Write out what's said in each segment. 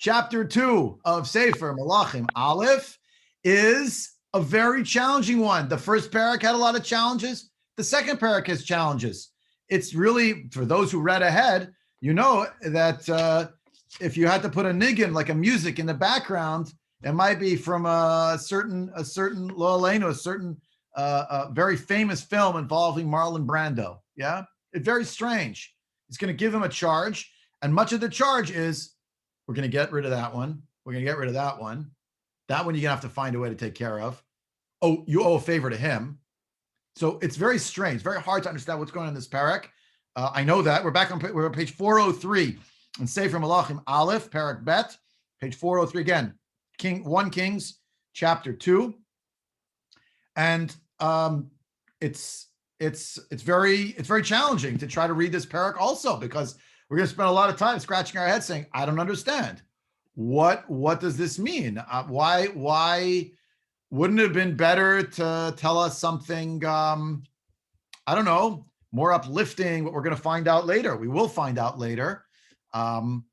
Chapter 2 of Sefer, Melachim, Alef, is a very challenging one. The first parak had a lot of challenges. The second parak has challenges. It's really, for those who read ahead, you know that if you had to put a niggin, like a music in the background, it might be from a certain Lo Aleinu, a certain very famous film involving Marlon Brando. Yeah, it's very strange. It's going to give him a charge, and much of the charge is we're going to get rid of that one. We're going to get rid of that one. That one you're going to have to find a way to take care of. Oh, you owe a favor to him. So it's very strange, very hard to understand what's going on in this parak. I know that. We're on page 403 in Sefer Melachim Alef, parak bet, page 403 again. 1 Kings, chapter 2. And it's very challenging to try to read this parak also, because we're going to spend a lot of time scratching our heads saying, I don't understand. What does this mean? Why wouldn't it have been better to tell us something, I don't know, more uplifting, what we're going to find out later? We will find out later. Something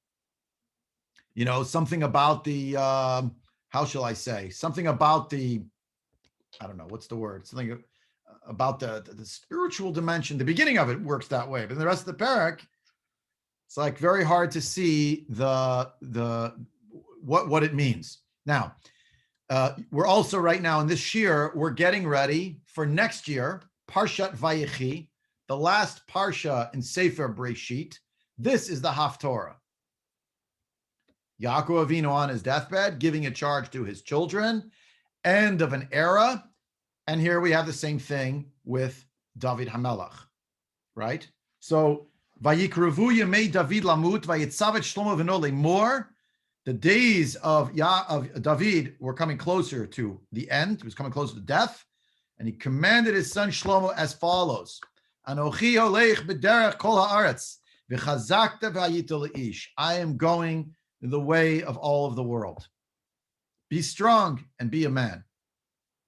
about the, how shall I say? Something about the, I don't know, what's the word? Something about the spiritual dimension. The beginning of it works that way, but in the rest of the parak, it's like very hard to see what it means. Now, we're also right now in this year, we're getting ready for next year, Parshat Vayechi, the last Parsha in Sefer Breshit. This is the Haftorah. Yaakov Avinu on his deathbed, giving a charge to his children, end of an era. And here we have the same thing with David HaMelech, right? So, Vayikrevu Yemei David Lamut, Vayitzavet Shlomo V'no Lemor. The days of David were coming closer to the end. He was coming closer to death. And he commanded his son Shlomo as follows. Anochi olech b'derech kol haaretz, v'chazakta v'ayita le'ish. I am going the way of all of the world. Be strong and be a man.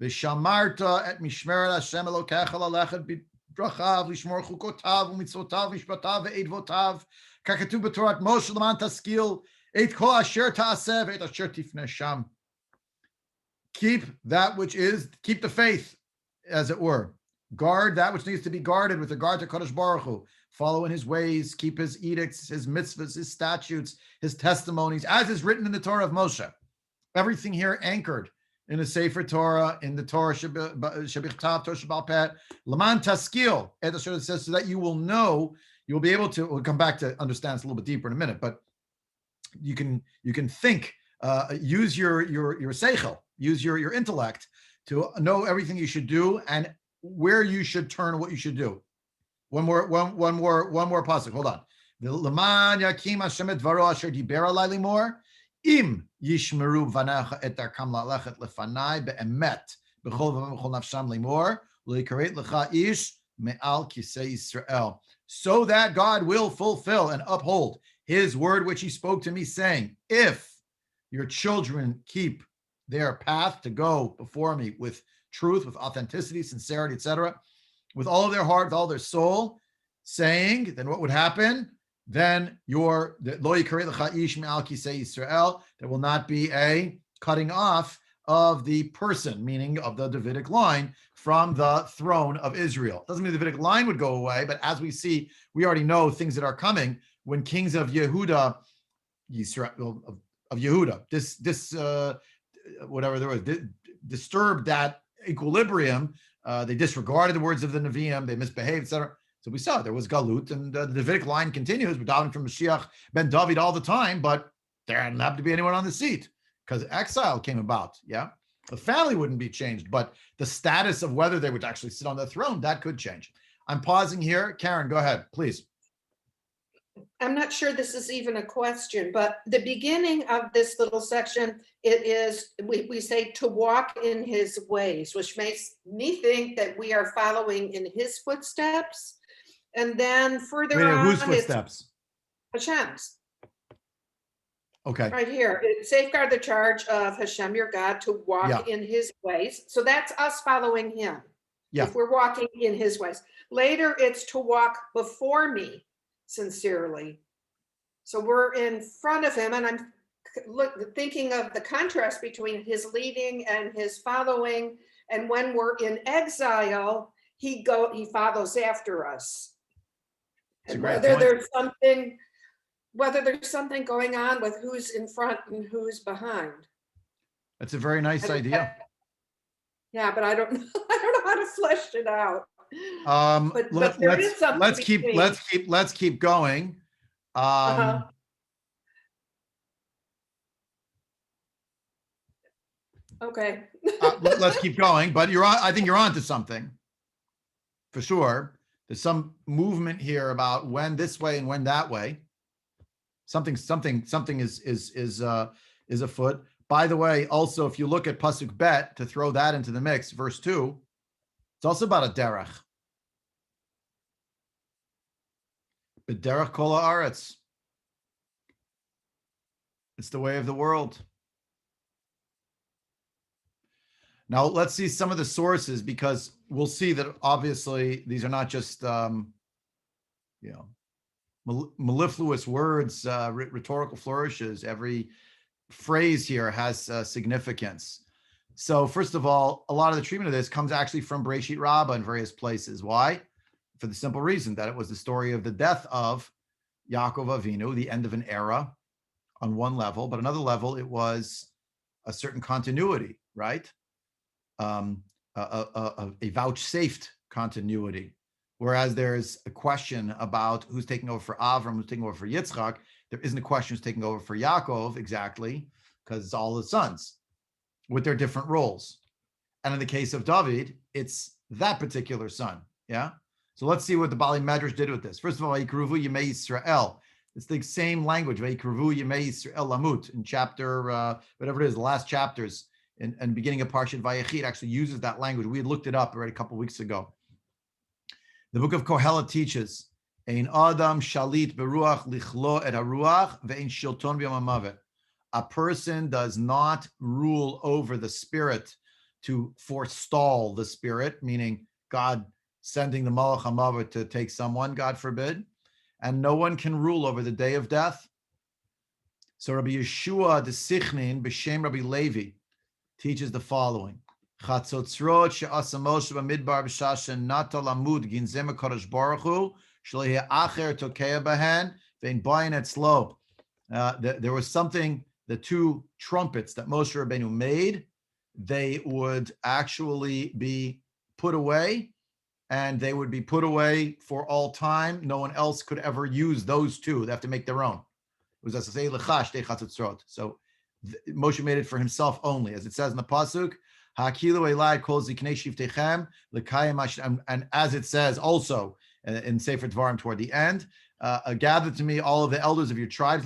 V'shamarta et mishmeret Hashem Elokecha lalechet b'drachav, l'shmor chukotav u'mitzvotav v'mishpatav ve'edvotav, kakatuv b'torat Moshe l'man taskil, et kol asher ta'aseh ve'et asher tifneh sham. Keep that which is, keep the faith, as it were. Guard that which needs to be guarded with regard to Kadosh Baruch Hu. Follow in his ways, keep his edicts, his mitzvahs, his statutes, his testimonies, as is written in the Torah of Moshe. Everything here anchored in the Sefer Torah, in the Torah Shebichtav, Torah Shebal Peh, Laman Taskil, it says, so that you will know, you will be able to, we'll come back to understand this a little bit deeper in a minute, but you can think, use your seichel, use your intellect to know everything you should do and where you should turn, what you should do. One more pasuk. Hold on. L'man yakim Hashem et dvaro asher diber alai limor, im yishmeru v'nacha et darkam la'lechet lefanai be'emet b'chol v'chol nafsham limor lo'yikaret lecha ish me'al kisei Yisrael. So that God will fulfill and uphold his word which he spoke to me, saying, if your children keep their path to go before me with truth, with authenticity, sincerity, etc., with all of their heart, with all their soul, saying, then what would happen? Then lo yikarei lecha ish me'al kisei Yisrael, there will not be a cutting off of the person, meaning of the Davidic line, from the throne of Israel. Doesn't mean the Davidic line would go away, but as we see, we already know things that are coming when kings of Yehuda, whatever there was, disturbed that equilibrium. They disregarded the words of the Nevi'im, they misbehaved, etc. So we saw there was Galut, and the Davidic line continues. We're davening from Mashiach ben David all the time, but there didn't have to be anyone on the seat because exile came about. Yeah, the family wouldn't be changed, but the status of whether they would actually sit on the throne, that could change. I'm pausing here. Karen, go ahead, please. I'm not sure this is even a question, but the beginning of this little section, it is, we say to walk in his ways, which makes me think that we are following in his footsteps. And then further on, whose footsteps? Hashem's. Okay. Right here, it safeguard the charge of Hashem, your God, to walk in his ways. So that's us following him. Yeah. If we're walking in his ways. Later, it's to walk before me sincerely. So we're in front of him, and I'm thinking of the contrast between his leading and his following, and when we're in exile, he follows after us. It's a And great whether there's something going on with who's in front and who's behind. That's a very nice idea. Yeah, but I don't know. I don't know how to flesh it out. But there is something let's keep going. Okay. Let's keep going. But I think you're on to something for sure. There's some movement here about when this way and when that way. Something is afoot. By the way, also, if you look at Pasuk Bet, to throw that into the mix, verse 2, it's also about a derech. B'derech kol haaretz. It's the way of the world. Now, let's see some of the sources, because we'll see that obviously these are not just, mellifluous words, rhetorical flourishes. Every phrase here has significance. So first of all, a lot of the treatment of this comes actually from Bereshit Rabbah in various places. Why? For the simple reason that it was the story of the death of Yaakov Avinu, the end of an era on one level, but another level, it was a certain continuity, right? A vouchsafed continuity. Whereas there's a question about who's taking over for Avram, who's taking over for Yitzchak. There isn't a question who's taking over for Yaakov exactly, because it's all the sons with their different roles. And in the case of David, it's that particular son. Yeah. So let's see what the Bali Medrash did with this. First of all, Vayikruvu Yemei Yisrael. It's the same language. Vayikruvu Yemei Yisrael Lamut in chapter whatever it is, the last chapters and beginning of Parshat Vayechi. It actually uses that language. We had looked it up already a couple of weeks ago. The book of Kohelet teaches, Ein Adam Shalit Beruach Lichlo et Haruach Ve'ein Shilton B'Yom HaMavet. A person does not rule over the spirit to forestall the spirit, meaning God sending the Malach HaMavet to take someone, God forbid, and no one can rule over the day of death. So Rabbi Yeshua the Sichnin b'Shem Rabbi Levi teaches the following: Chatzotzrot she'asa Moshe b'midbar b'shashen nata lamud ginzem HaKadosh Baruch Hu shelo yeh acher tokea bahen ve'in bayin etzlo. There was something, the two trumpets that Moshe Rabbeinu made, they would actually be put away, and they would be put away for all time. No one else could ever use those two. They have to make their own. It was as so Moshe made it for himself only, as it says in the pasuk. And as it says also in Sefer Dvarim toward the end, gather to me all of the elders of your tribes,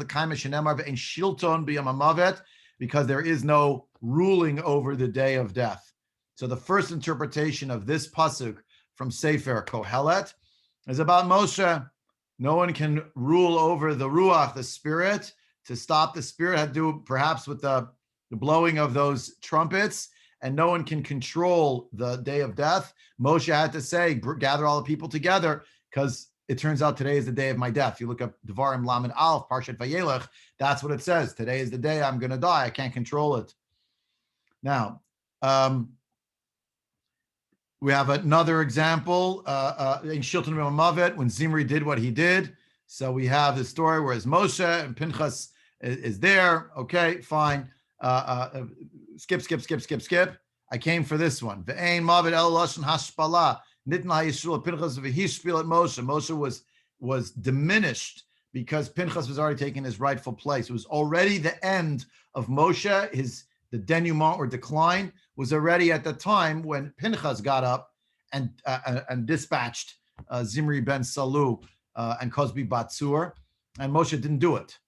because there is no ruling over the day of death. So the first interpretation of this pasuk from Sefer Kohelet is about Moshe. No one can rule over the Ruach, the spirit. To stop the spirit had to do perhaps with the blowing of those trumpets, and no one can control the day of death. Moshe had to say, gather all the people together, because it turns out today is the day of my death. You look up Devarim Lamed Alef, Parshat Vayelech, that's what it says. Today is the day I'm going to die. I can't control it. Now, we have another example in Shilton Mavet when Zimri did what he did. So we have the story where Moshe and Pinchas is there. Okay, fine. Skip. I came for this one. Ve'ein Mavet el lashon hashpala nitna Yisrael Pinchas v'hishpil at Moshe. Moshe was diminished because Pinchas was already taking his rightful place. It was already the end of Moshe. The denouement or decline was already at the time when Pinchas got up and dispatched Zimri ben Salu and Cosbi Batsur, and Moshe didn't do it.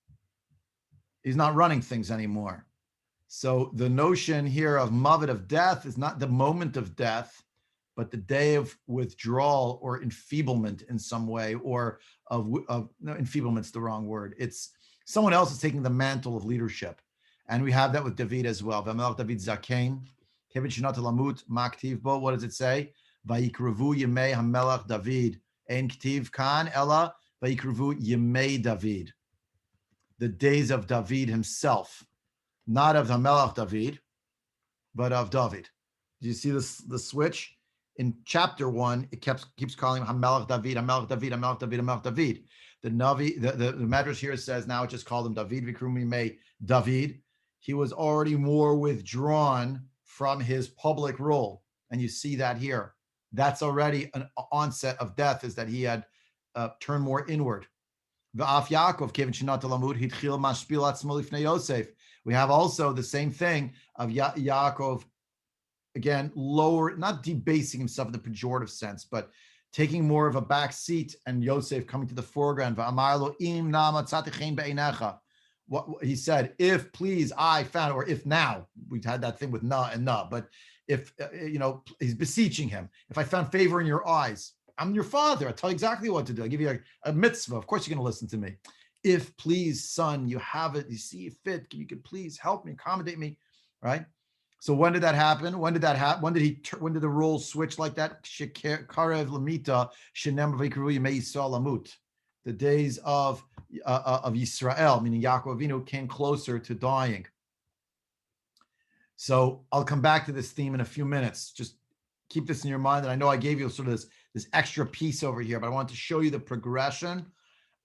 He's not running things anymore. So the notion here of mavet, of death, is not the moment of death, but the day of withdrawal or enfeeblement in some way, or no, enfeeblement's the wrong word. It's someone else is taking the mantle of leadership. And we have that with David as well. David Zakein, what does it say? Vayikruvu Yemei HaMelach David. Ein Ktiv Kan Ella Vayikruvu Yemei David. The days of David himself. not of Hamelach David, but of David. Do you see this the switch? In chapter 1, it keeps calling him Hamelach David, Hamelach David, Hamelach David, Hamelach David. The Navi, the Medrash here says now it just called him David, Vikrumi May David. He was already more withdrawn from his public role. And you see that here. That's already an onset of death, is that he had turned more inward. V'af Yaakov kevin shenat lamud hitchil mashpil atzmo lifnei Yosef. We have also the same thing of Yaakov, again, lower, not debasing himself in the pejorative sense, but taking more of a back seat, and Yosef coming to the foreground. What he said, if please I found, or if now, we've had that thing with na and na, but if, he's beseeching him, if I found favor in your eyes, I'm your father, I'll tell you exactly what to do. I'll give you a mitzvah. Of course you're going to listen to me. If please, son, you have it, you see it fit, you could please help me, accommodate me, right? So when did that happen? When did that happen? When did the roles switch like that? Karev lamita shenem v'ikru yemei Yisrael lamut. The days of Yisrael, meaning Yaakov Avinu, came closer to dying. So I'll come back to this theme in a few minutes. Just keep this in your mind. And I know I gave you sort of this extra piece over here, but I want to show you the progression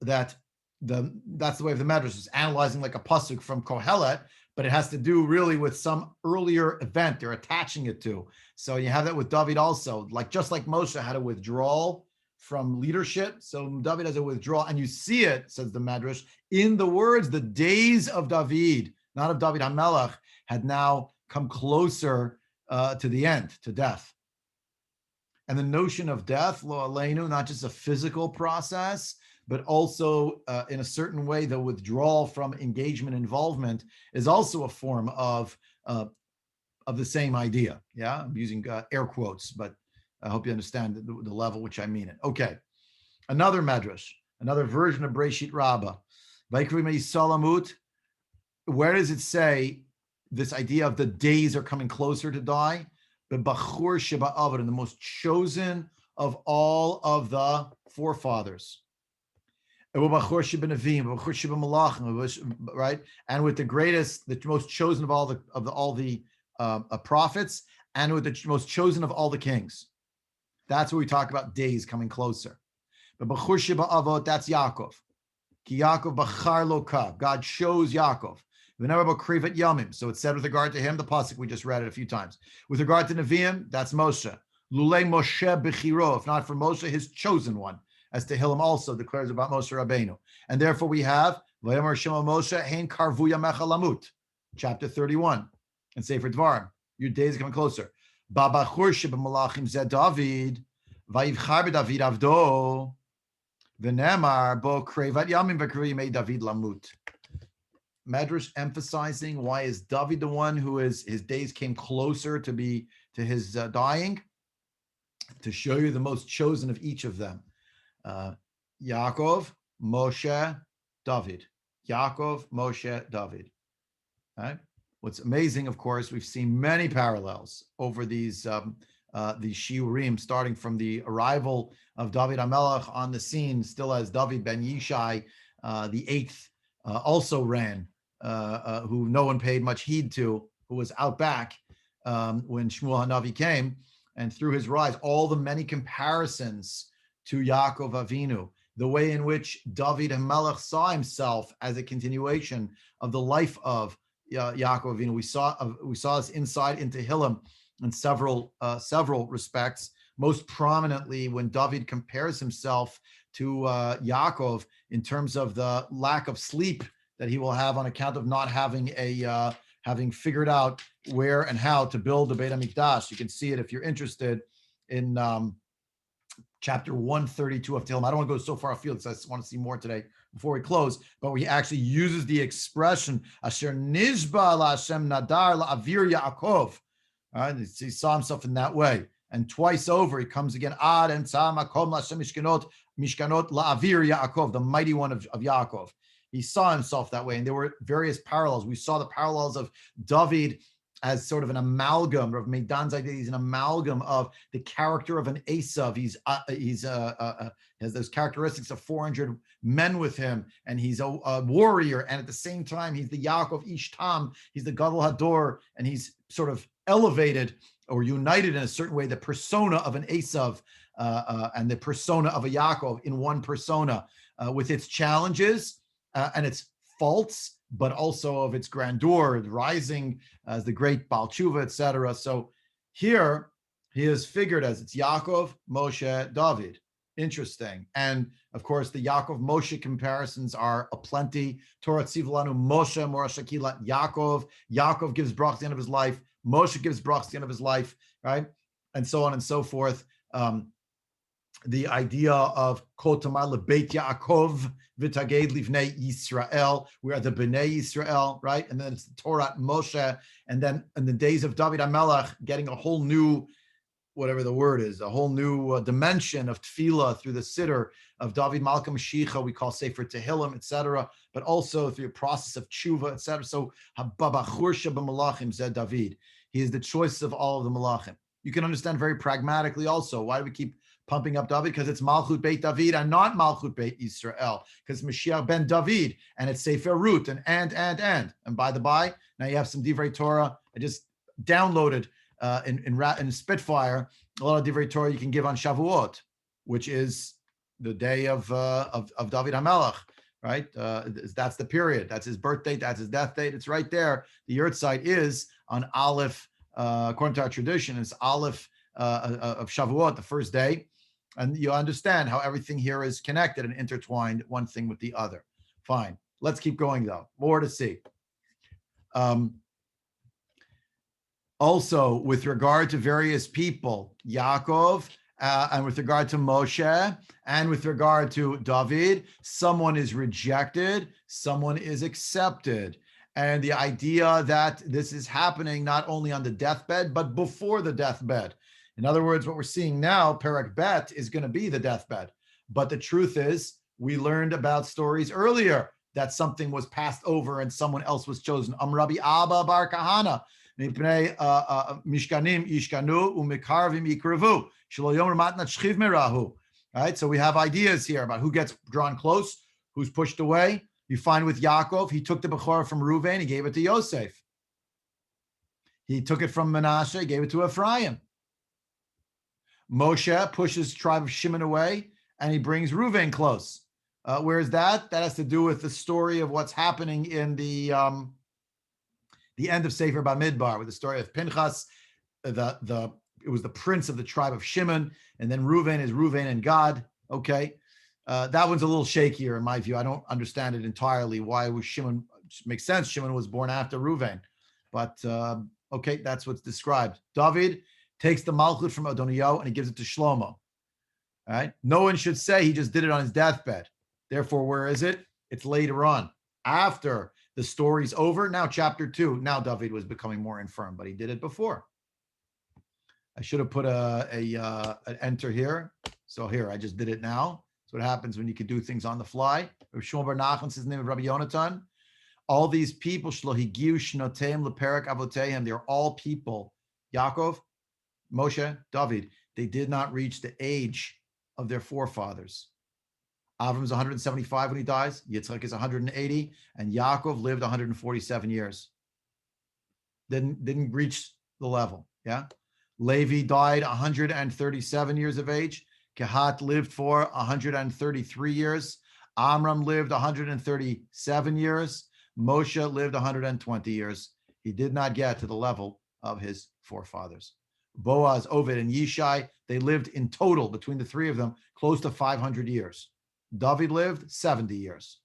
that's the way of the Medrash is analyzing like a pasuk from Kohelet, but it has to do really with some earlier event they're attaching it to. So you have that with David also, just like Moshe had a withdrawal from leadership. So David has a withdrawal, and you see it, says the Medrash, in the words, the days of David, not of David HaMelech, had now come closer to the end, to death. And the notion of death, lo aleinu, not just a physical process, but also in a certain way, the withdrawal from engagement, involvement is also a form of the same idea. Yeah, I'm using air quotes, but I hope you understand the level which I mean it. Okay, another medrash, another version of Breshit Rabbah. Vaikri Salamut. Where does it say this idea of the days are coming closer to die? But Bachur Sheba Avad, the most chosen of all of the forefathers. Right? And with the greatest, the most chosen of all the prophets, and with the most chosen of all the kings. That's where we talk about days coming closer. But Bachur Sheba Avot, that's Yaakov. Ki Yaakov Bachar Loka. God chose Yaakov. So it's said with regard to him, the pasuk we just read it a few times. With regard to Nevi'im, that's Moshe. Lulei Moshe Bechiro, if not for Moshe, his chosen one, as Tehillim also declares about Moshe Rabbeinu. And therefore we have Vayomer Shema Moshe Hein Karvu Yamecha Lamut, chapter 31, and Sefer Dvarim. Your days are coming closer. Babachur Sheba Melachim Zed David, Vayivchar David Avdo, V'nemar Bo Krevat Yamim V'Kri Yimei David Lamut. Medrash emphasizing why is David the one who his days came closer to his dying, to show you the most chosen of each of them. Yaakov, Moshe, David. Yaakov, Moshe, David. Right? What's amazing, of course, we've seen many parallels over these shiurim, starting from the arrival of David HaMelech on the scene, still as David ben Yishai, the eighth, also ran, who no one paid much heed to, who was out back when Shmuel HaNavi came, and through his rise, all the many comparisons to Yaakov Avinu, the way in which David HaMelech saw himself as a continuation of the life of Yaakov Avinu. We saw this insight into Tehillim in several respects. Most prominently, when David compares himself to Yaakov in terms of the lack of sleep that he will have on account of not having having figured out where and how to build the Beit HaMikdash. You can see it if you're interested in chapter 132 of Tehillim. I don't want to go so far afield because I just want to see more today before we close, but he actually uses the expression Asher Nishba LaHashem Nadar LaAvir Yaakov. He saw himself in that way. And twice over, he comes again, Ad and Makom LaHashem Mishkanot LaAvir Yaakov, the mighty one of Yaakov. He saw himself that way, and there were various parallels. We saw the parallels of David as sort of an amalgam. Rav Meidan's idea, he's an amalgam of the character of an Esav. Has those characteristics of 400 men with him, and he's a warrior, and at the same time, he's the Yaakov Ish Tam, he's the Gadol Hador, and he's sort of elevated or united in a certain way, the persona of an Esav and the persona of a Yaakov in one persona, with its challenges and its faults, but also of its grandeur, rising as the great Baal Tshuva, etc. So here he is figured as it's Yaakov, Moshe, David. Interesting. And of course, the Yaakov Moshe comparisons are aplenty. Torah Tzivlanu Moshe, Morash Shakilat Yaakov. Yaakov gives brachas at the end of his life. Moshe gives brachas at the end of his life, right? And so on and so forth. The idea of Kol Tamar LeBeit Yaakov V'Taged Livnei Yisrael. We are the Bnei Yisrael, right? And then it's the Torah Moshe. And then in the days of David HaMelech, getting a whole new, whatever the word is, a whole new dimension of tefillah through the siddur of David Malka Mashiach, we call Sefer Tehillim, etc., but also through the process of tshuva, etc. So Hababachur Melachim said David. He is the choice of all of the Melachim. You can understand very pragmatically also why do we keep pumping up David? Because it's Malchut Beit David and not Malchut Beit Yisrael. Because Mashiach ben David and it's Sefer Root and by the by, now you have some Divrei Torah. I just downloaded in Spitfire a lot of Divrei Torah you can give on Shavuot, which is the day of David HaMelech, right? That's the period. That's his birth date. That's his death date. It's right there. The yurtzeit is on Alef, according to our tradition. It's Alef of Shavuot, the first day. And you understand how everything here is connected and intertwined, one thing with the other. Fine. Let's keep going, though. More to see. Also, with regard to various people, Yaakov, and with regard to Moshe, and with regard to David, someone is rejected, someone is accepted. And the idea that this is happening not only on the deathbed, but before the deathbed. In other words, what we're seeing now, Perek Bet, is going to be the deathbed. But the truth is, we learned about stories earlier that something was passed over and someone else was chosen. Amrabi Abba Bar Kahana. Mishkanim ishkanu umikarvim yikravu. Shelo yomer matnat shchiv merahu. Right? So we have ideas here about who gets drawn close, who's pushed away. You find with Yaakov, he took the Bechorah from Reuven, he gave it to Yosef. He took it from Manasseh, he gave it to Ephraim. Moshe pushes tribe of Shimon away, and he brings Reuven close. Where is that? That has to do with the story of what's happening in the end of Sefer Bamidbar, with the story of Pinchas. It was the prince of the tribe of Shimon, and then Reuven is Reuven and Gad. Okay, that one's a little shakier in my view. I don't understand it entirely. Why was Shimon? Makes sense. Shimon was born after Reuven, but okay, that's what's described. David takes the Malchut from Adoniyahu and he gives it to Shlomo. All right. No one should say he just did it on his deathbed. Therefore, where is it? It's later on, after the story's over. Now, chapter 2. Now, David was becoming more infirm, but he did it before. I should have put an enter here. So here, I just did it now. That's what happens when you can do things on the fly. Rabbi Shmuel Bar Nachman says the name of Rabbi Yonatan. All these people, Shlohigiu Shnoteim Leperek Avoteim, they're all people. Yaakov, Moshe, David, they did not reach the age of their forefathers. Avram is 175 when he dies. Yitzchak is 180, and Yaakov lived 147 years. Didn't reach the level. Yeah. Levi died 137 years of age. Kehat lived for 133 years. Amram lived 137 years. Moshe lived 120 years. He did not get to the level of his forefathers. Boaz, Oved, and Yishai, they lived in total between the three of them close to 500 years. David lived 70 years.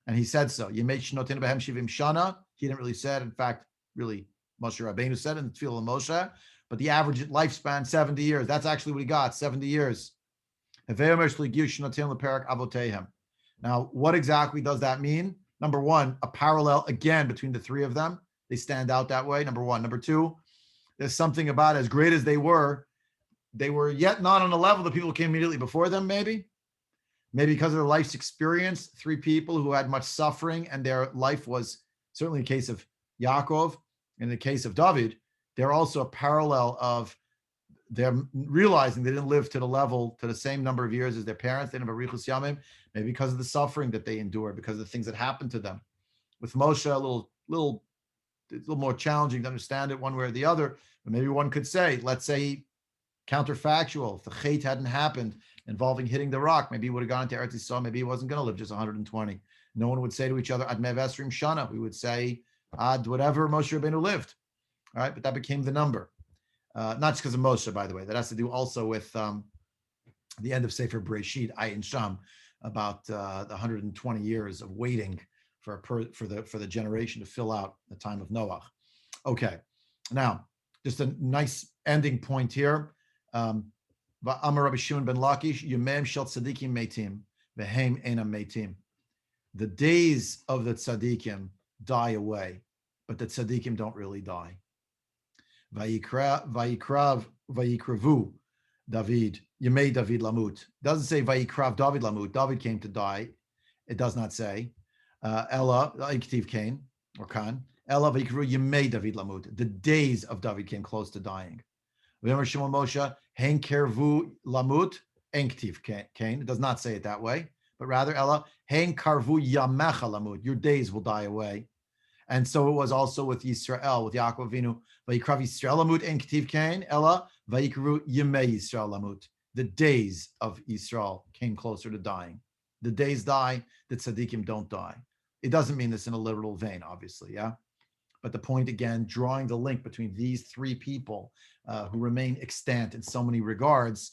And he said so. Yemei shnotin behem shivim shana. He didn't really say it. In fact, really, Moshe Rabbeinu said it in the Tefillah Moshe. But the average lifespan, 70 years. That's actually what he got, 70 years. Now, what exactly does that mean? Number one, a parallel again between the three of them. They stand out that way, number one. Number two, there's something about as great as they were yet not on a level that people came immediately before them, maybe because of their life's experience. Three people who had much suffering, and their life was certainly a case of Yaakov, In the case of David, they're also a parallel of they're realizing they didn't live to the same number of years as their parents. They didn't have a richus yamim, maybe because of the suffering that they endured, because of the things that happened to them. With Moshe, a little more challenging to understand it one way or the other. But maybe one could say, let's say, counterfactual. If the chait hadn't happened involving hitting the rock, maybe he would have gone into Eretz Yisrael. Maybe he wasn't going to live just 120. No one would say to each other, Ad Mev Esrim Shana. We would say, Ad whatever Moshe Rabbeinu lived. All right, but that became the number. Not just because of Moshe, by the way. That has to do also with the end of Sefer Bereshit, Ayin Sham, about the 120 years of waiting for the generation to fill out the time of Noah. Okay, now just a nice ending point here. Amar Rabbi Shimon ben Lakish, Yemem shel tzadikim meitim, vehem enam meitim. The days of the tzadikim die away, but the tzadikim don't really die. Vayikravu David, Yemei David Lamut. Doesn't say Vayikrav David Lamut. David came to die. It does not say. Ella, Iktiv Cain or Khan. Ella Vayikru Yemei David Lamut. The days of David came close to dying. V'yomer Shimon Moshe Hein Kervu Lamut Enktiv Cain. It does not say it that way, but rather Ella Hein Karvu Yamecha Lamut. Your days will die away. And so it was also with Yisrael, with Yaakov Avinu. Vayikrav Yisrael Lamut Enktiv Cain. Ella Vayikru Yemei Yisrael Lamut. The days of Yisrael came closer to dying. The days die, the tzaddikim don't die. It doesn't mean this in a literal vein, obviously, yeah? But the point, again, drawing the link between these three people who remain extant in so many regards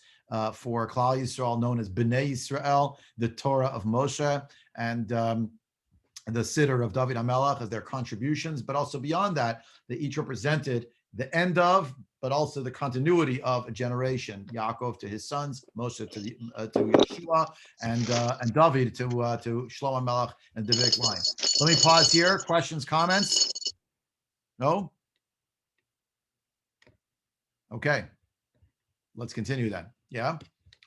for Klal Yisrael, known as Bnei Yisrael, the Torah of Moshe, and the Siddur of David HaMelech as their contributions, but also beyond that, they each represented the end of, but also the continuity of a generation. Yaakov to his sons, Moshe to Yeshua, and David to Shlomo Melech and Davidic line. Let me pause here. Questions, comments? No? Okay. Let's continue then. Yeah?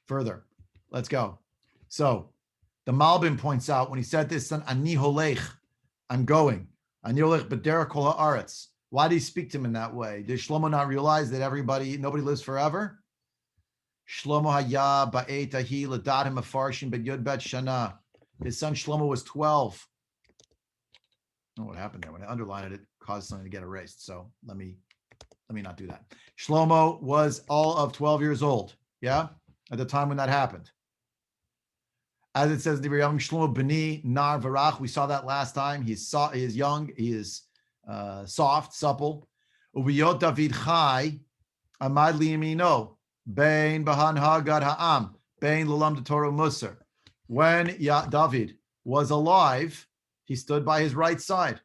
Further. Let's go. So the Malbim points out when he said this, Ani holech, I'm going. Ani holech b'derech kol haaretz. Why did he speak to him in that way? Did Shlomo not realize that nobody lives forever? Shlomo haya ba'et ahi l'datim afarshin bet yud bet shana. His son Shlomo was 12. I don't know what happened there. When I underlined it, it caused something to get erased. So let me not do that. Shlomo was all of 12 years old. Yeah, at the time when that happened. As it says, Shlomo b'ni nar varach. We saw that last time. He is young. He is soft, supple. Uviyot David Chai, Amad liyamino, Bein Bahan Hagad Ha'am, Bein Lulam Torah Musar. When David was alive, he stood by his right side.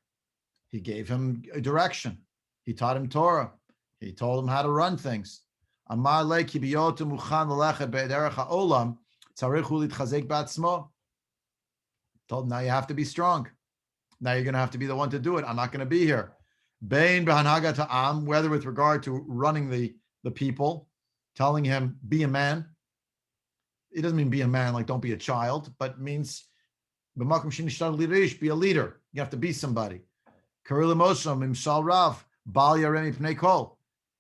He gave him a direction. He taught him Torah. He told him how to run things. Amar le kibiyot muchan lelechet be'derech ha'olam, tzarichu litchazek ba'atzmo. Told him, now you have to be strong. Now you're going to have to be the one to do it. I'm not going to be here. Bein b'hanhaga ta'am, whether with regard to running the people, telling him, be a man. It doesn't mean be a man, like don't be a child, but means be a leader. You have to be somebody.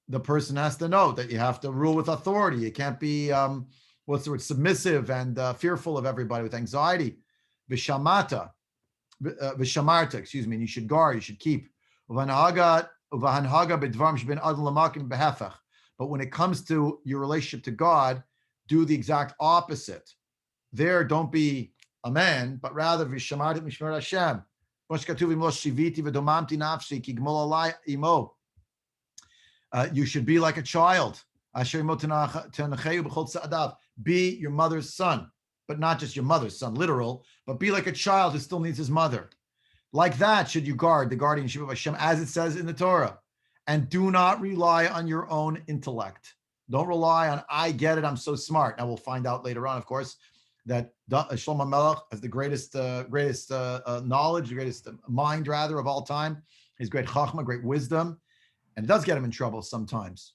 The person has to know that you have to rule with authority. You can't be, submissive and fearful of everybody with anxiety. Vishamarta, and you should guard, you should keep. But when it comes to your relationship to God, do the exact opposite. There, don't be a man, but rather you should be like a child. Be your mother's son, but not just your mother's son, literal, but be like a child who still needs his mother. Like that should you guard the guardianship of Hashem, as it says in the Torah. And do not rely on your own intellect. Don't rely on, I get it, I'm so smart. Now we'll find out later on, of course, that Shlomo Melech has the greatest knowledge, the greatest mind, rather, of all time. His great chachma, great wisdom, and it does get him in trouble sometimes.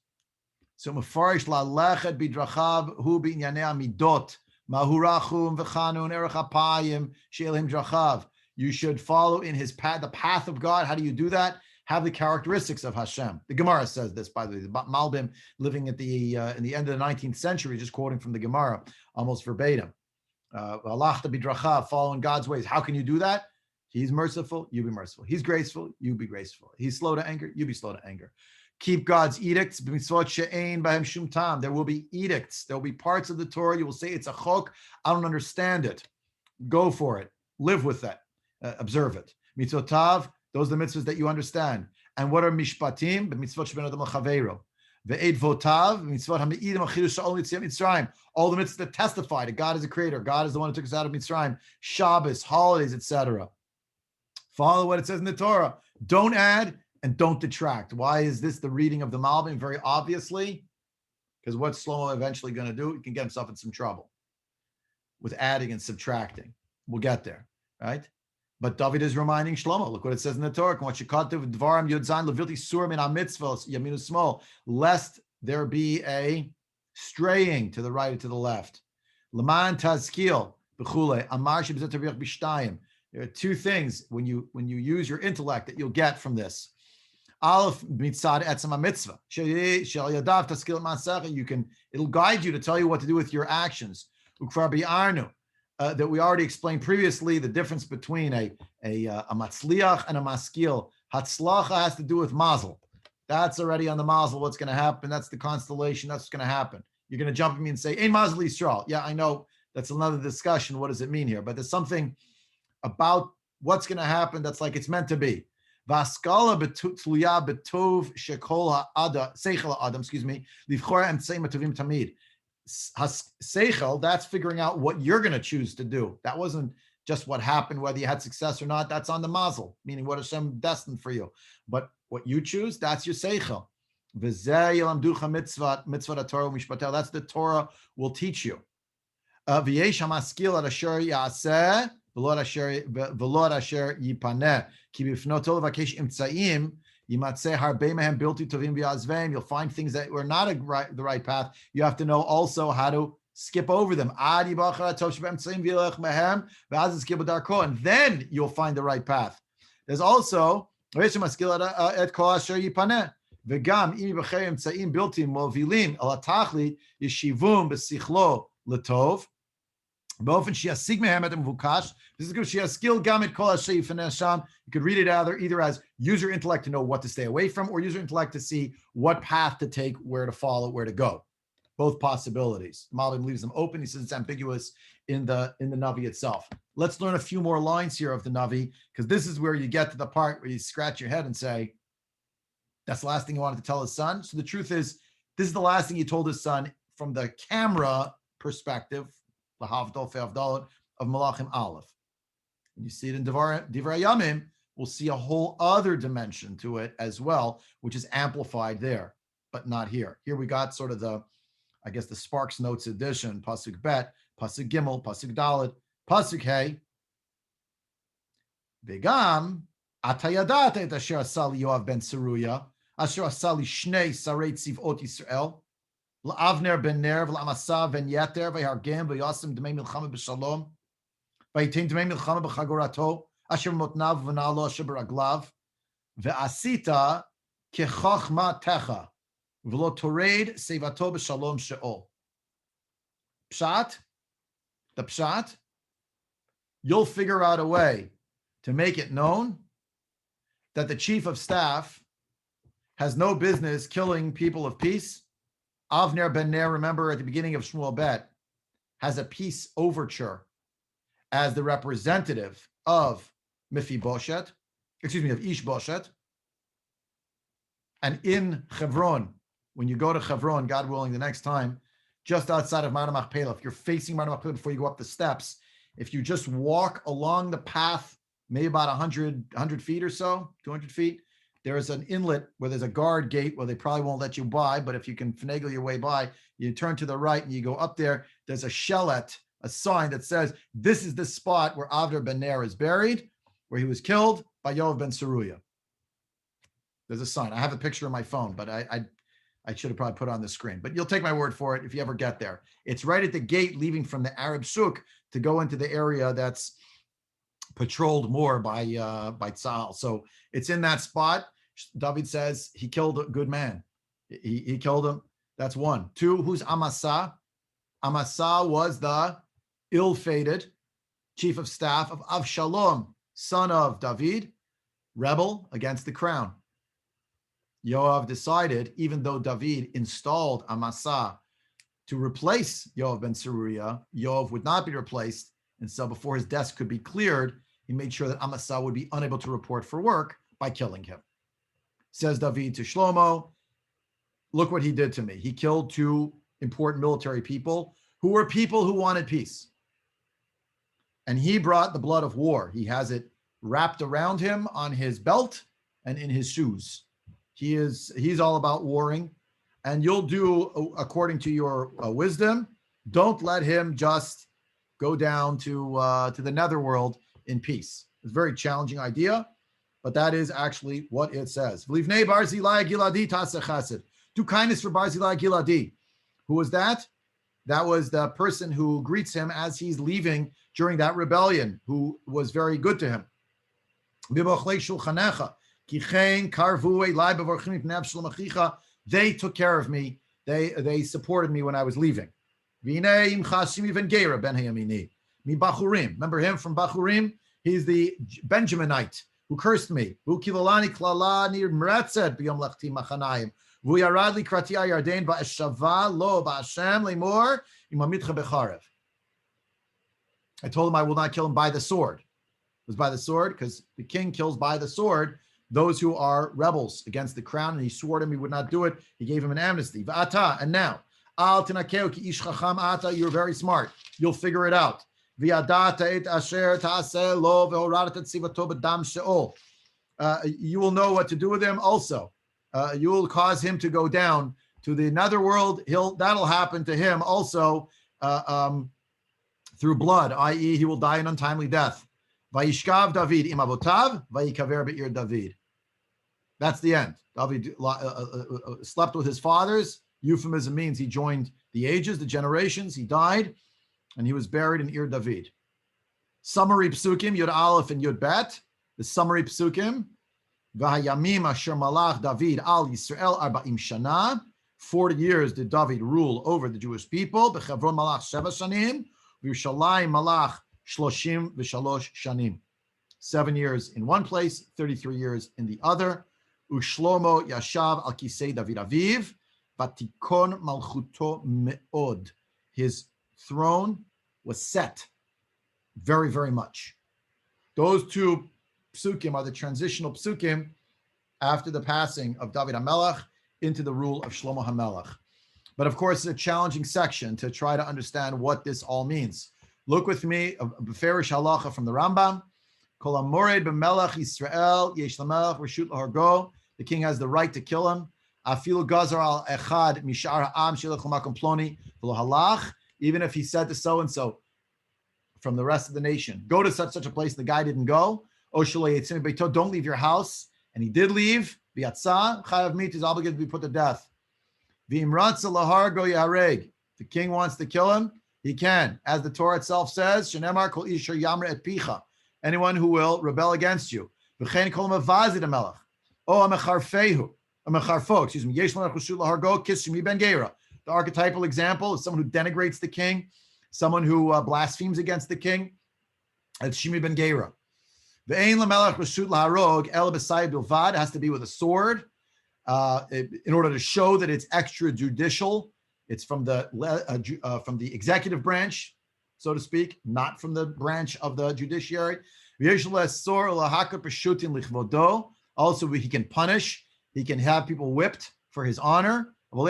So mefarish lalechet bidrachav hu b'inyanei amidot mahurachum v'chanun erech apayim she'elim drachav. You should follow in his path, the path of God. How do you do that? have the characteristics of Hashem. The Gemara says this, by the way. The Malbim, living at the in the end of the 19th century, just quoting from the Gemara, almost verbatim. Allah bidracha, following God's ways. How can you do that? He's merciful, you be merciful. He's graceful, you be graceful. He's slow to anger, you be slow to anger. Keep God's edicts. There will be edicts. There will be parts of the Torah. You will say it's a chok. I don't understand it. Go for it. Live with that. Observe it. Mitzotav, those are the mitzvahs that you understand. And what are mishpatim? Mitzvot sheben adam l'chaveiro. Ve'ed votav, mitzvot ha'me'idim achidush sha'ol yitziat Mitzrayim. All the mitzvahs that testify that God is a creator. God is the one who took us out of Mitzrayim. Shabbos, holidays, etc. Follow what it says in the Torah. Don't add and don't detract. Why is this the reading of the Malbim? Very obviously, because what's Shlomo eventually going to do? He can get himself in some trouble with adding and subtracting. We'll get there, right? But David is reminding Shlomo. Look what it says in the Torah. Lest there be a straying to the right or to the left. There are two things when you use your intellect that you'll get from this. Alef mitzad etzem mitzvah. It'll guide you to tell you what to do with your actions. That we already explained previously, the difference between a matzliach and a maskil. Hatzlacha has to do with mazel. That's already on the mazel. What's going to happen? That's the constellation. That's what's going to happen. You're going to jump at me and say, "Ein mazel Yisrael." Yeah, I know that's another discussion. What does it mean here? But there's something about what's going to happen that's like it's meant to be. Vaskala betluya betov shekol ha'adam seichel ha'adam. Excuse me. Livchora emtzeim atuvim tamid. Seichel, that's figuring out what you're going to choose to do. That wasn't just what happened, whether you had success or not. That's on the mazel, meaning what Hashem destined for you. But what you choose, that's your seichel. That's the Torah will teach you. V'yesh hamaskil ad asher yaseh v'lo ad asher yipaneh ki b'fnoto levakesh imtzaim yimatzeh harbe mehem bilti tovim v'yazveim. You'll find things that were not the right path. You have to know also how to skip over them. And then you'll find the right path. There's also וגם אם יבחר אמצעים בלתי מובילים אל התכלית, ישיבום בשכלו לטוב, באופן שישיג מהם את המבוקש. This is good. שישכיל גם את כל אשר יפנה שם. You could read it either as use your intellect to know what to stay away from, or use your intellect to see what path to take, where to follow, where to go. Both possibilities. Malbim leaves them open. He says it's ambiguous in the Navi itself. Let's learn a few more lines here of the Navi, because this is where you get to the part where you scratch your head and say, that's the last thing he wanted to tell his son. So the truth is, this is the last thing he told his son from the camera perspective, the Havdol Fe'avdalot of Melachim Alef. And you see it in Divrei Yamim, we'll see a whole other dimension to it as well, which is amplified there, but not here. Here we got sort of the Sparks Notes edition, Pasuk Bet, Pasuk Gimel, Pasuk Dalet, Pasuk Hey. Vegam, Atayadat et asher asali Yoav ben Seruya, asher asali shnei sarei tzivot Yisrael, l'Avner ben Ner, v'l'Amasa ben Yeter, v'hargem, v'yasim d'mei milchama b'shalom, v'yitin d'mei milchama b'chagorato, asher motnav v'nalo asher b'raglav, v'asita kechachma techa, v'lo tored sevato b'shalom she'ol. Pshat, the pshat, you'll figure out a way to make it known that the chief of staff has no business killing people of peace. Avner ben Ner, remember at the beginning of Shmuel Bet, has a peace overture as the representative of Mephibosheth, of Ishboshet. And in Hebron, when you go to Hebron, God willing, the next time, just outside of Mar Machpelah, if you're facing Mar Machpelah before you go up the steps, if you just walk along the path, maybe about 100 feet or so, 200 feet, there is an inlet where there's a guard gate where they probably won't let you by, but if you can finagle your way by, you turn to the right and you go up there, there's a shellet, a sign that says, this is the spot where Avner ben Ner is buried, where he was killed by Yoav ben Seruya. There's a sign. I have a picture on my phone, but I should have probably put it on the screen, but you'll take my word for it if you ever get there. It's right at the gate leaving from the Arab Souk to go into the area that's patrolled more by Tzahal. So it's in that spot. David says he killed a good man. He killed him. That's one. Two, who's Amasa? Amasa was the ill-fated chief of staff of Avshalom, son of David, rebel against the crown. Yoav decided, even though David installed Amasa to replace Yoav ben Zeruiah, Yoav would not be replaced. And so before his desk could be cleared, he made sure that Amasa would be unable to report for work by killing him. Says David to Shlomo, look what he did to me. He killed two important military people who were people who wanted peace. And he brought the blood of war. He has it wrapped around him on his belt and in his shoes. He's all about warring. And you'll do according to your wisdom. Don't let him just go down to the netherworld in peace. It's a very challenging idea, but that is actually what it says. Do kindness for Barzilai Giladi. Who was that? That was the person who greets him as he's leaving during that rebellion, who was very good to him. They took care of me. They supported me when I was leaving. Remember him from Bachurim? He's the Benjaminite who cursed me. I told him I will not kill him by the sword. It was by the sword because the king kills by the sword those who are rebels against the crown, and he swore to him he would not do it. He gave him an amnesty. And now, you're very smart. You'll figure it out. You will know what to do with him also. You will cause him to go down to the netherworld. That'll happen to him also through blood, i.e., he will die an untimely death. Vayishkav David im avotav, vayikaver be'ir David. That's the end. David slept with his fathers. Euphemism means he joined the ages, the generations. He died, and he was buried in Ir David. Summary psukim, Yud Alef and Yud Bet. The summary psukim. V'hayamim asher malach David al Yisrael 40 shana. 40 years did David rule over the Jewish people. B'Chevron malach 7 shanim. V'Yushalayim malach 33 shanim. 7 years in one place, 33 years in the other. Ushlomo yashav al kisei David aviv. Vatikon malchuto meod. His throne was set very, very much. Those two psukim are the transitional psukim after the passing of David HaMelech into the rule of Shlomo HaMelech. But of course, it's a challenging section to try to understand what this all means. Look with me, a Beferish halacha from the Rambam. Kol hamored b'melech Yisrael yesh lamelech reshut lahargo. The king has the right to kill him. Afilu gazar al echad mishar ha'am shilach l'makom ploni v'lo halach. Even if he said to so-and-so from the rest of the nation, go to such a place, the guy didn't go. Don't leave your house. And he did leave. Chayav mit is obligated to be put to death. The king wants to kill him, he can. As the Torah itself says, anyone who will rebel against you. The archetypal example is someone who denigrates the king, someone who blasphemes against the king. It's Shimi ben Gera. It has to be with a sword in order to show that it's extrajudicial. It's from the executive branch, so to speak, not from the branch of the judiciary. Also, he can punish. He can have people whipped for his honor. But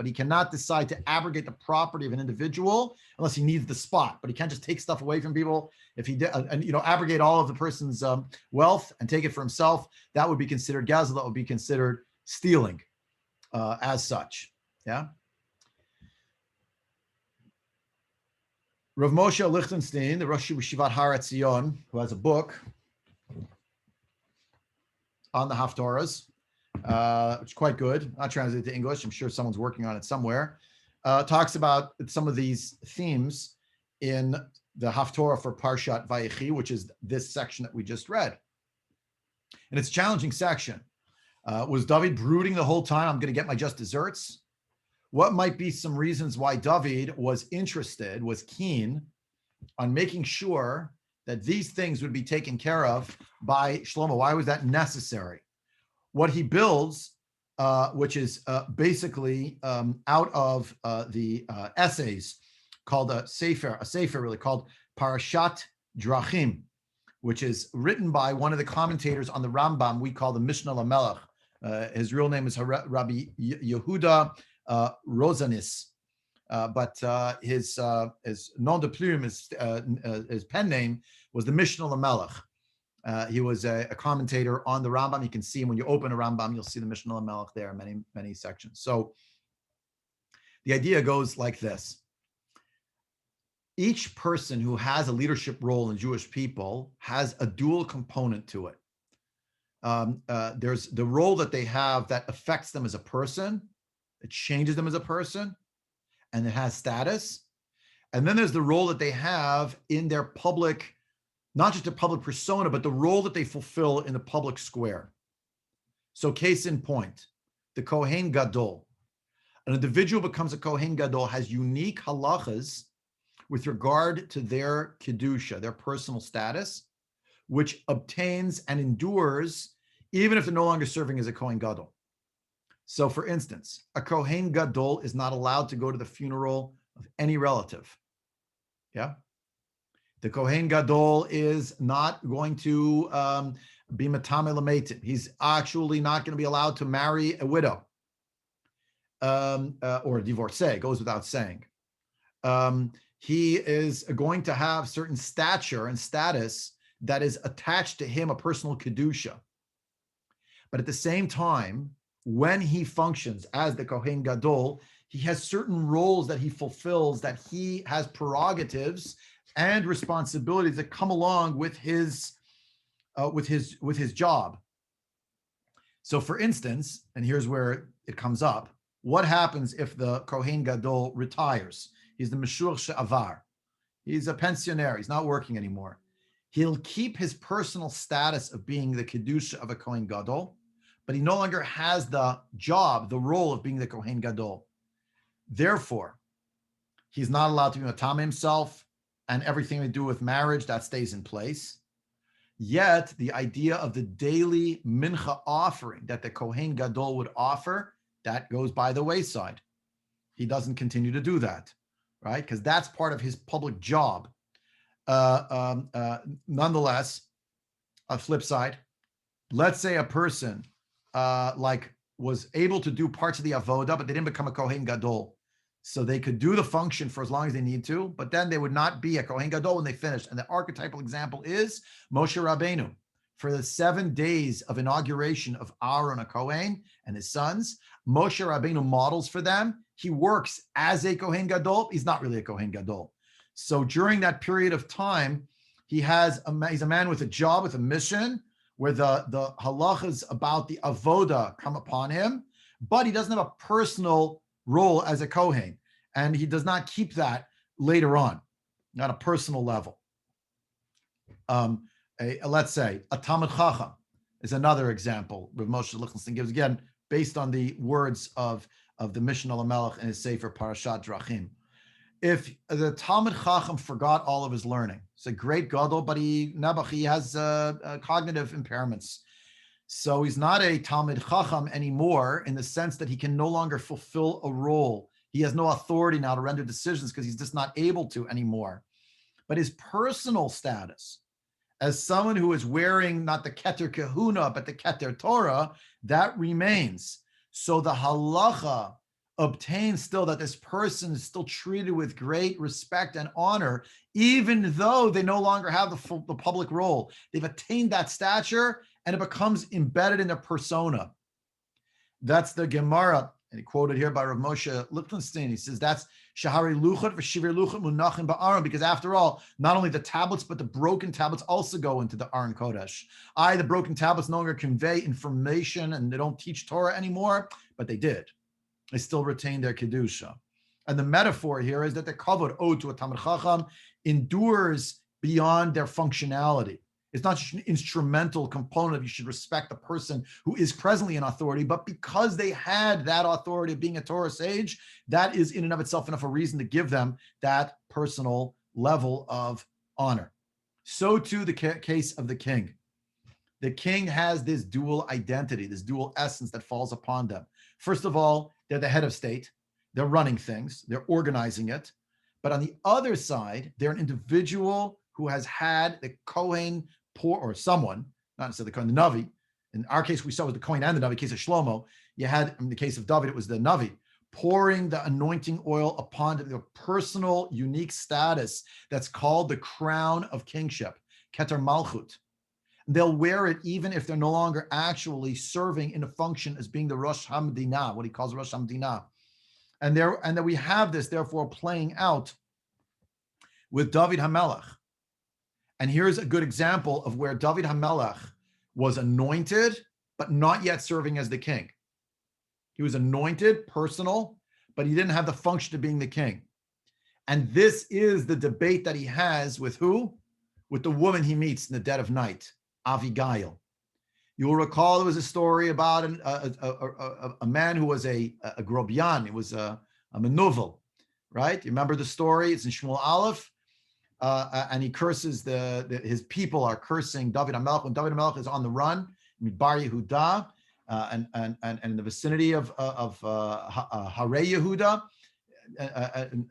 he cannot decide to abrogate the property of an individual unless he needs the spot. But he can't just take stuff away from people. If he abrogate all of the person's wealth and take it for himself, that would be considered gazel. That would be considered stealing, as such. Yeah. Rav Moshe Lichtenstein, the Rosh Yeshivat Har Etzion, who has a book on the Haftorahs, which is quite good, not translated to English. I'm sure someone's working on it somewhere. Talks about some of these themes in the Haftorah for Parshat Vayechi, which is this section that we just read. And it's a challenging section. Was David brooding the whole time? I'm going to get my just desserts. What might be some reasons why David was interested, was keen on making sure that these things would be taken care of by Shlomo? Why was that necessary? What he builds, which is basically out of the essays called a Sefer really called Parashat Drachim, which is written by one of the commentators on the Rambam we call the Mishnah Lamelech. His real name is Rabbi Yehuda Rosanis, but his nom de plume, his pen name was the Mishnah Lamelech. He was a commentator on the Rambam. You can see him when you open a Rambam, you'll see the Mishnah Lamelech there in many sections. So the idea goes like this. Each person who has a leadership role in Jewish people has a dual component to it. There's the role that they have that affects them as a person, it changes them as a person, and it has status. And then there's the role that they have in their public, not just their public persona, but the role that they fulfill in the public square. So case in point, the Kohen Gadol. An individual becomes a Kohen Gadol, has unique halachas with regard to their kedusha, their personal status, which obtains and endures even if they're no longer serving as a Kohen Gadol. So for instance, a Kohen Gadol is not allowed to go to the funeral of any relative. Yeah. The Kohen Gadol is not going to be matame l'meitim. He's actually not going to be allowed to marry a widow or a divorcee, goes without saying. He is going to have certain stature and status that is attached to him, a personal kedusha. But at the same time, when he functions as the Kohen Gadol, he has certain roles that he fulfills, that he has prerogatives and responsibilities that come along with his job. So for instance, and here's where it comes up, what happens if the Kohen Gadol retires? He's the Meshur She'avar. He's a pensioner. He's not working anymore. He'll keep his personal status of being the Kedusha of a Kohen Gadol, but he no longer has the job, the role of being the Kohen Gadol. Therefore, he's not allowed to be Matam himself, and everything to do with marriage, that stays in place. Yet, the idea of the daily mincha offering that the Kohen Gadol would offer, that goes by the wayside. He doesn't continue to do that, right? Because that's part of his public job. Nonetheless, a flip side, let's say a person was able to do parts of the avoda, but they didn't become a Kohen Gadol. So they could do the function for as long as they need to, but then they would not be a Kohen Gadol when they finished. And the archetypal example is Moshe Rabbeinu. For the 7 days of inauguration of Aaron, a Kohen, and his sons, Moshe Rabbeinu models for them. He works as a Kohen Gadol. He's not really a Kohen Gadol. So during that period of time, he's a man with a job, with a mission, where the halachas about the avoda come upon him, but he doesn't have a personal role as a Kohen, and he does not keep that later on, not a personal level. Let's say a Talmid Chacham is another example Rav Moshe Lichtenstein gives, again, based on the words of the Mishnah Lamelech in his Sefer Parashat Drachim. If the Talmid Chacham forgot all of his learning, he's a great gadol, but he has cognitive impairments. So he's not a Talmid Chacham anymore in the sense that he can no longer fulfill a role. He has no authority now to render decisions because he's just not able to anymore. But his personal status as someone who is wearing not the Keter Kahuna, but the Keter Torah, that remains. So the halacha obtains still that this person is still treated with great respect and honor, even though they no longer have the public role. They've attained that stature, and it becomes embedded in their persona. That's the Gemara, and quoted here by Rav Moshe Lichtenstein. He says that's Shahari Luchot v'Shivir Luchot Munachim ba'Aron, because after all, not only the tablets, but the broken tablets also go into the Aron Kodesh. The broken tablets no longer convey information, and they don't teach Torah anymore, but they did. They still retain their Kedusha. And the metaphor here is that the kavod owed to a Talmid Chacham endures beyond their functionality. It's not just an instrumental component. You should respect the person who is presently in authority, but because they had that authority of being a Torah sage, that is in and of itself enough a reason to give them that personal level of honor. So too the case of the king. The king has this dual identity, this dual essence that falls upon them. First of all, they're the head of state. They're running things. They're organizing it. But on the other side, they're an individual who has had the Kohen pour, or someone, not necessarily the Kohen, the Navi. In our case, we saw it was the Kohen and the Navi. In the case of Shlomo, you had, in the case of David, it was the Navi, pouring the anointing oil upon their personal, unique status that's called the crown of kingship, Keter Malchut. They'll wear it even if they're no longer actually serving in a function as being the Rosh Hamdinah, what he calls Rosh Hamdinah. And that we have this, therefore, playing out with David HaMelech. And here's a good example of where David HaMelech was anointed, but not yet serving as the king. He was anointed, personal, but he didn't have the function of being the king. And this is the debate that he has with who? With the woman he meets in the dead of night, Avigail. You will recall there was a story about a man who was a Grobian. It was a menuvel, right? You remember the story? It's in Shmuel Alef. And he curses his people are cursing David HaMelech. When David HaMelech is on the run, Midbar Yehuda, and in the vicinity of Hare Yehuda,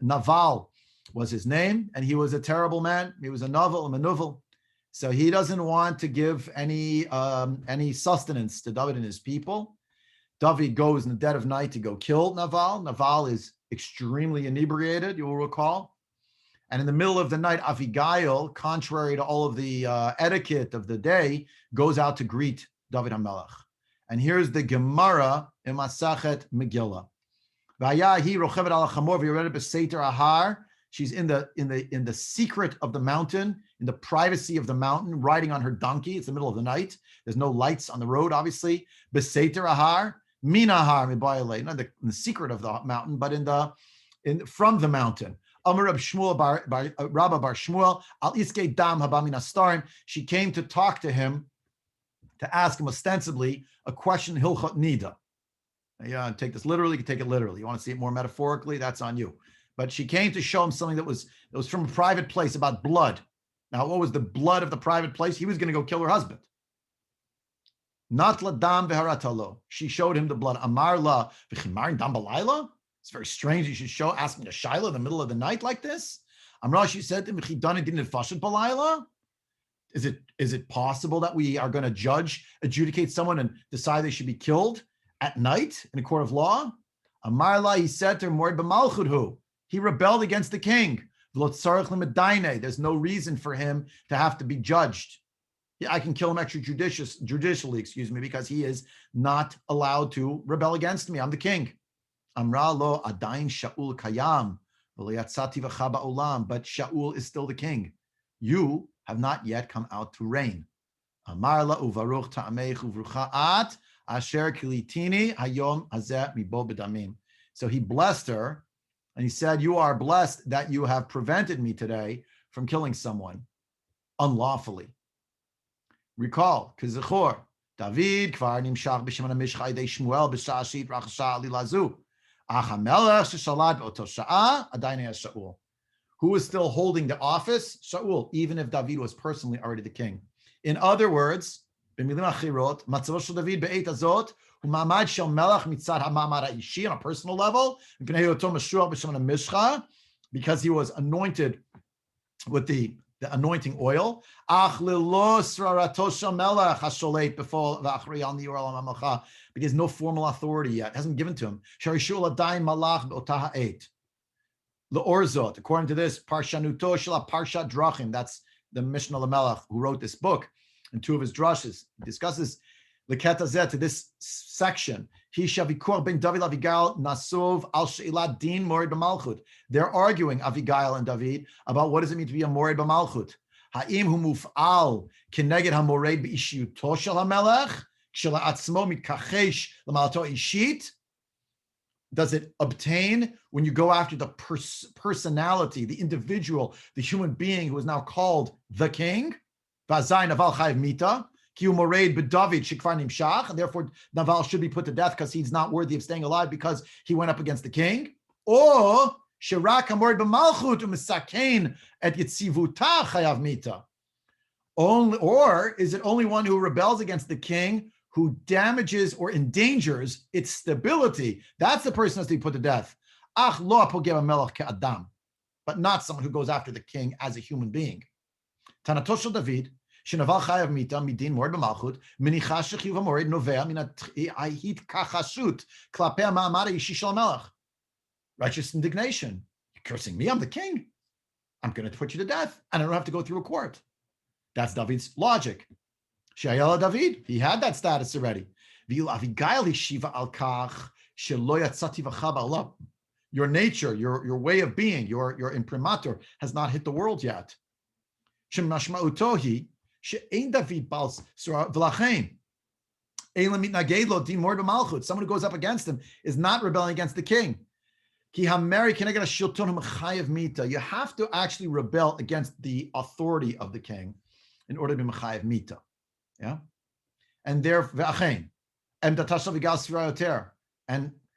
Naval was his name, and he was a terrible man. He was a menuvel. So he doesn't want to give any sustenance to David and his people. David goes in the dead of night to go kill Naval. Naval is extremely inebriated, you will recall. And in the middle of the night, Avigail, contrary to all of the etiquette of the day, goes out to greet David HaMelech. And here's the Gemara in Masachet Megillah. She's in the secret of the mountain, in the privacy of the mountain, riding on her donkey. It's the middle of the night. There's no lights on the road, obviously. Beseiter ahar, min ahar mibayale. Not in the secret of the mountain, but from the mountain. Amar Rab Shmuel Rabba Bar Shmuel al iske dam habamin astarim. She came to talk to him, to ask him ostensibly a question hilchot nida. Yeah, take this literally. You can take it literally. You want to see it more metaphorically? That's on you. But she came to show him something that was from a private place about blood. Now, what was the blood of the private place? He was going to go kill her husband. Not ladam v'haratalo. She showed him the blood. Amar la v'chimarin dam balayla. It's very strange. You should ask me a shaila in the middle of the night like this. Amra, she said to him, is it possible that we are going to adjudicate someone and decide they should be killed at night in a court of law? Amarla, he said to her, Morid b'malchudhu. He rebelled against the king. There's no reason for him to have to be judged. I can kill him extrajudicially, because he is not allowed to rebel against me. I'm the king. Amra lo adain Shaul kayam, but Shaul is still the king. You have not yet come out to reign. Amarla uvaruch ta'amech uvruchaat asher kilitini hayom hazeh mibo b'damim. So he blessed her, and he said, "You are blessed that you have prevented me today from killing someone unlawfully." Recall, Kizachor, David kvar nimshach b'shem hamishcha idei Shmuel b'shashit rachasha alilazu. Who is still holding the office? Shaul, even if David was personally already the king. In other words, on a personal level, because he was anointed with the anointing oil, because no formal authority yet hasn't given to him. The Orzot, according to this, Parshanuto Shela Parshat Drachim, that's the Mishnah Lamelech who wrote this book, and two of his drushes. He discusses the Ketazet to this section. Ben David Avigail Nasov al Sheilat Din Morid b'Malchut. They're arguing, Avigail and David, about what does it mean to be a Morid b'Malchut. Ha'im hu muf'al keneged ha'mored b'ishiyuto shel ha'melech shel ha'atzmo mitkachesh l'malato ishit. Does it obtain when you go after the personality, the individual, the human being who is now called the king? Vazai Naval Chayiv Mita. And therefore Naval should be put to death because he's not worthy of staying alive because he went up against the king. Or Shirak Hamorid b'malchut u'misakein et yitzivuta chayav mita. Only, or is it only one who rebels against the king who damages or endangers its stability? That's the person that's to be put to death. Ach lo apogeh melech ke'adam, but not someone who goes after the king as a human being. Tanato shel David. Shenaval chayav mita midin mored b'malchut minicha shechiv hamored novea min ha'hitkachashut klapei ha'ma'amad ha'ishi shel melech. Righteous indignation. You're cursing me. I'm the king. I'm going to put you to death, and I don't have to go through a court. That's David's logic. She'ayala David. He had that status already. Your nature, your way of being, your imprimatur has not hit the world yet. Someone who goes up against him is not rebelling against the king. You have to actually rebel against the authority of the king in order to be mechayev mita. Yeah? And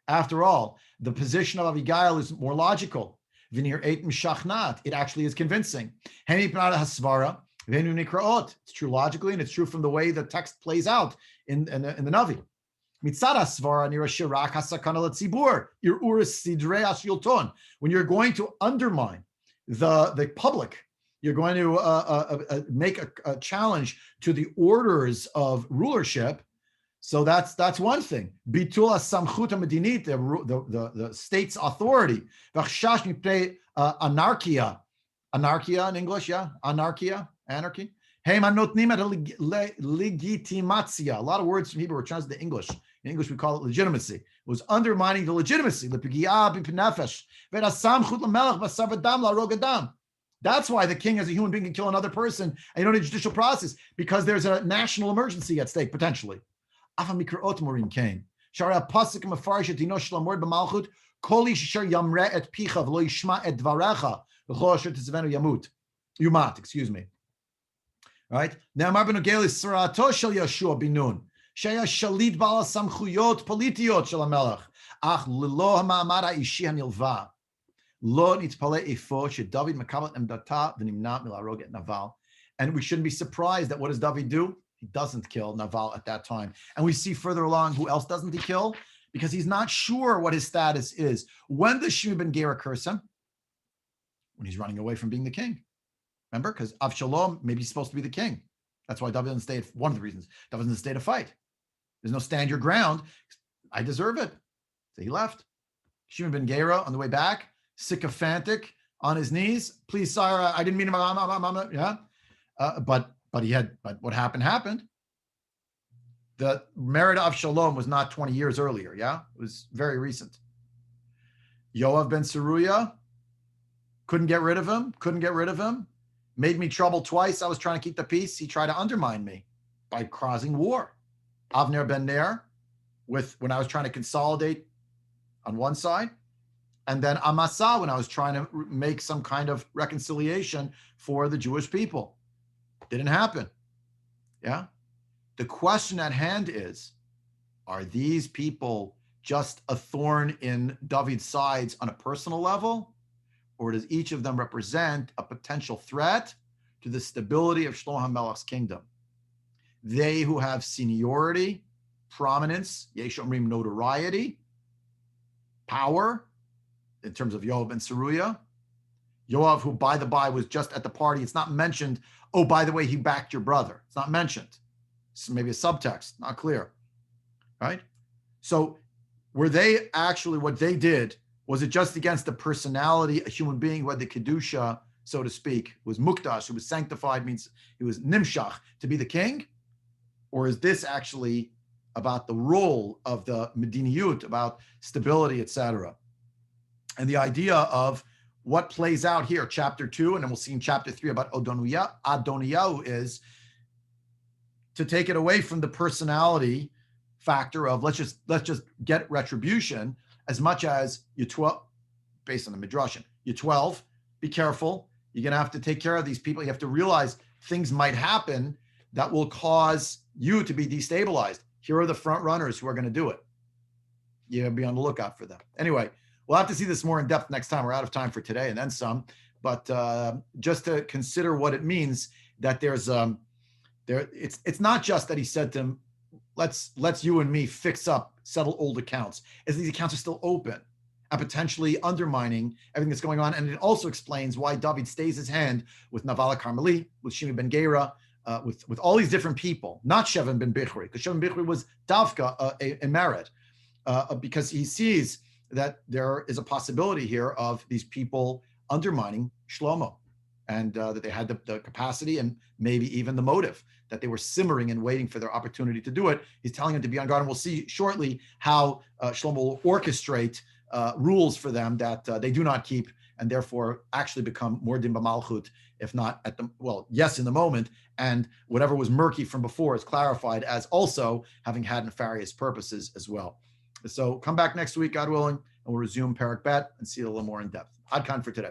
after all, the position of Abigail is more logical. It actually is convincing. It's true logically, and it's true from the way the text plays out in the Navi. When you're going to undermine the public, you're going to make a challenge to the orders of rulership. So that's one thing. Bitul samchut medinit, the state's authority. Anarchia in English, yeah, anarchy. A lot of words from Hebrew were translated to English. In English, we call it legitimacy. It was undermining the legitimacy. That's why the king, as a human being, can kill another person, and you don't need a judicial process, because there's a national emergency at stake, potentially. Excuse me. Right? Now, Marbenu Gelis Sarato Shel Yeshua Binun. Sheya Shalit Bala Samchuyot Politiot Shel Hamelach. Ach Lilo HaMa'amad HaIshi HaNilva. Lo Nitpale Efo Shedavid Makabat Emdata V'Nimna Milarog Et Naval. And we shouldn't be surprised that what does David do? He doesn't kill Naval at that time. And we see further along who else doesn't he kill? Because he's not sure what his status is. When does Shimei ben Gera curse him? When he's running away from being the king. Remember? Because Avshalom, maybe he's supposed to be the king. That's why David doesn't stay. One of the reasons David doesn't stay to fight. There's no stand your ground. I deserve it. So he left. Shimei ben Gera on the way back, sycophantic, on his knees. Please, sire, I didn't mean him. Yeah. But what happened. The merit of Avshalom was not 20 years earlier. Yeah. It was very recent. Yoav ben Seruya couldn't get rid of him. Made me trouble twice. I was trying to keep the peace. He tried to undermine me by causing war. Avner ben Ner, when I was trying to consolidate on one side, and then Amasa when I was trying to make some kind of reconciliation for the Jewish people. Didn't happen. Yeah. The question at hand is, are these people just a thorn in David's sides on a personal level? Or does each of them represent a potential threat to the stability of Shlomo HaMelech's kingdom? They who have seniority, prominence, yesh omrim notoriety, power, in terms of Yoav ben Seruya. Yoav, who by the by was just at the party, it's not mentioned, oh, by the way, he backed your brother. It's not mentioned. It's maybe a subtext, not clear, right? So were they actually, what they did, was it just against the personality, a human being who had the Kedusha, so to speak, was Mukdash, who was sanctified, means he was Nimshach, to be the king? Or is this actually about the role of the Mediniyut, about stability, etc.? And the idea of what plays out here, chapter 2, and then we'll see in chapter 3 about Adoniyahu, is to take it away from the personality factor of let's just get retribution, as much as you're 12, based on the Midrashim, you're 12, be careful. You're going to have to take care of these people. You have to realize things might happen that will cause you to be destabilized. Here are the front runners who are going to do it. You'll be on the lookout for them. Anyway, we'll have to see this more in depth next time. We're out of time for today and then some. But just to consider what it means that it's not just that he said to him, let's you and me settle old accounts, as these accounts are still open and potentially undermining everything that's going on. And it also explains why David stays his hand with Naval Carmeli, with Shimi ben Gera, with all these different people, not Shevin ben Bichri, because Shevin ben Bichri was Davka, a merit, because he sees that there is a possibility here of these people undermining Shlomo, and that they had the capacity and maybe even the motive, that they were simmering and waiting for their opportunity to do it. He's telling them to be on guard, and we'll see shortly how Shlomo will orchestrate rules for them that they do not keep, and therefore actually become more din b'malchut, if not yes, in the moment, and whatever was murky from before is clarified as also having had nefarious purposes as well. So come back next week, God willing, and we'll resume Perek Bet and see it a little more in depth. Ad Kan for today.